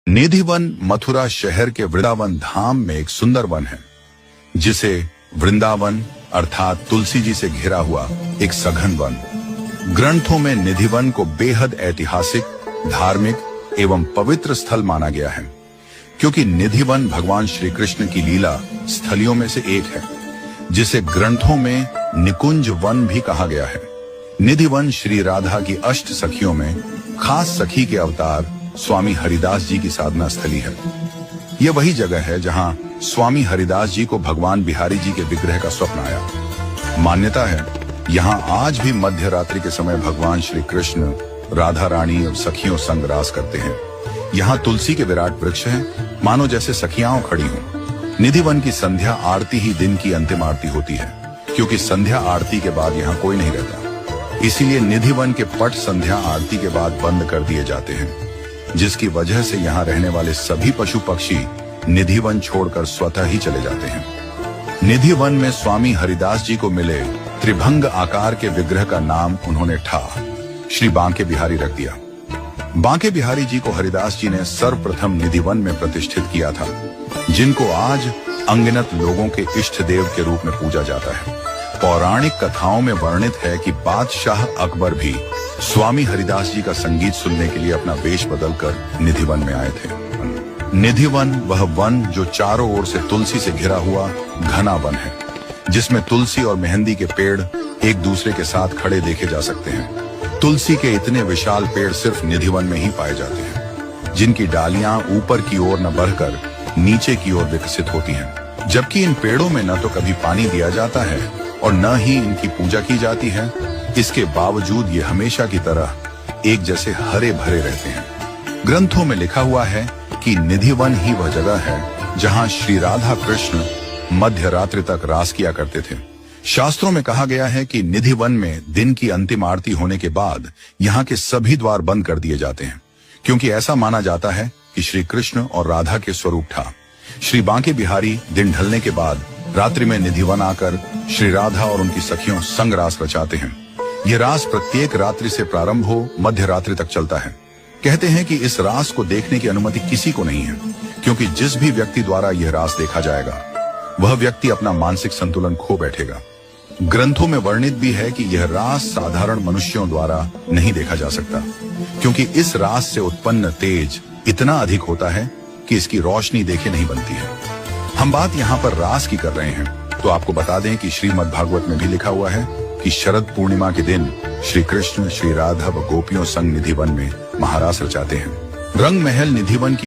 निधिवन मथुरा शहर के वृंदावन धाम में एक सुंदर वन है, जिसे वृंदावन अर्थात तुलसी जी से घिरा हुआ एक सघन वन। ग्रंथों में निधिवन को बेहद ऐतिहासिक, धार्मिक एवं पवित्र स्थल माना गया है, क्योंकि निधिवन भगवान श्री कृष्ण की लीला स्थलियों में से एक है, जिसे ग्रंथों में निकुंज वन भी कहा गया है। निधिवन श्री राधा की अष्ट सखियों में खास सखी के अवतार स्वामी हरिदास जी की साधना स्थली है। यह वही जगह है जहां स्वामी हरिदास जी को भगवान बिहारी जी के विग्रह का स्वप्न आया। मान्यता है यहां आज भी मध्य रात्रि के समय भगवान श्री कृष्ण राधा रानी और सखियों संग रास करते हैं। यहाँ तुलसी के विराट वृक्ष हैं, मानो जैसे सखियां खड़ी हों। निधिवन की संध्या आरती ही दिन की अंतिम आरती होती है, क्योंकि संध्या आरती के बाद यहाँ कोई नहीं रहता। इसीलिए निधिवन के पट संध्या आरती के बाद बंद कर दिए जाते हैं, जिसकी वजह से यहाँ रहने वाले सभी पशु पक्षी निधिवन छोड़कर स्वतः ही चले जाते हैं। निधिवन में स्वामी हरिदास जी को मिले त्रिभंग आकार के विग्रह का नाम उन्होंने ठा श्री बांके बिहारी रख दिया। बांके बिहारी जी को हरिदास जी ने सर्वप्रथम निधिवन में प्रतिष्ठित किया था, जिनको आज अनगिनत लोगों के इष्ट देव के रूप में पूजा जाता है। पौराणिक कथाओं में वर्णित है कि बादशाह अकबर भी स्वामी हरिदास जी का संगीत सुनने के लिए अपना वेश बदलकर निधिवन में आए थे। निधिवन वह वन जो चारों ओर से तुलसी से घिरा हुआ घना वन है, जिसमें तुलसी और मेहंदी के पेड़ एक दूसरे के साथ खड़े देखे जा सकते हैं। तुलसी के इतने विशाल पेड़ सिर्फ निधिवन में ही पाए जाते हैं, जिनकी डालियां ऊपर की ओर न बढ़कर नीचे की ओर विकसित होती हैं। जबकि इन पेड़ों में न तो कभी पानी दिया जाता है और न ही इनकी पूजा की जाती है। इसके बावजूद ये हमेशा की तरह एक जैसे हरे भरे रहते हैं। ग्रंथों में लिखा हुआ है कि निधिवन ही वह जगह है जहां श्री राधा कृष्ण मध्य रात्रि तक रास किया करते थे। शास्त्रों में कहा गया है कि निधिवन में दिन की अंतिम आरती होने के बाद यहाँ के सभी द्वार बंद कर दिए जाते हैं, क्योंकि ऐसा माना जाता है कि श्री कृष्ण और राधा के स्वरूप था। श्री बांके बिहारी दिन ढलने के बाद रात्रि में निधिवन आकर श्री राधा और उनकी सखियों संग रास रचाते हैं। यह रास प्रत्येक रात्रि से प्रारंभ हो मध्य रात्रि तक चलता है। कहते हैं कि इस रास को देखने की अनुमति किसी को नहीं है, क्योंकि जिस भी व्यक्ति द्वारा यह रास देखा जाएगा वह व्यक्ति अपना मानसिक संतुलन खो बैठेगा। ग्रंथों में वर्णित भी है कि यह रास साधारण मनुष्यों द्वारा नहीं देखा जा सकता, क्योंकि इस रास से उत्पन्न तेज इतना अधिक होता है कि इसकी रोशनी देखे नहीं बनती है। हम बात यहाँ पर रास की कर रहे हैं, तो आपको बता दें कि श्रीमद् भागवत में भी लिखा हुआ है कि शरद पूर्णिमा के दिन श्री कृष्ण श्री राधा व गोपियों संग निधिवन में महारास रचाते हैं। रंग महल निधिवन की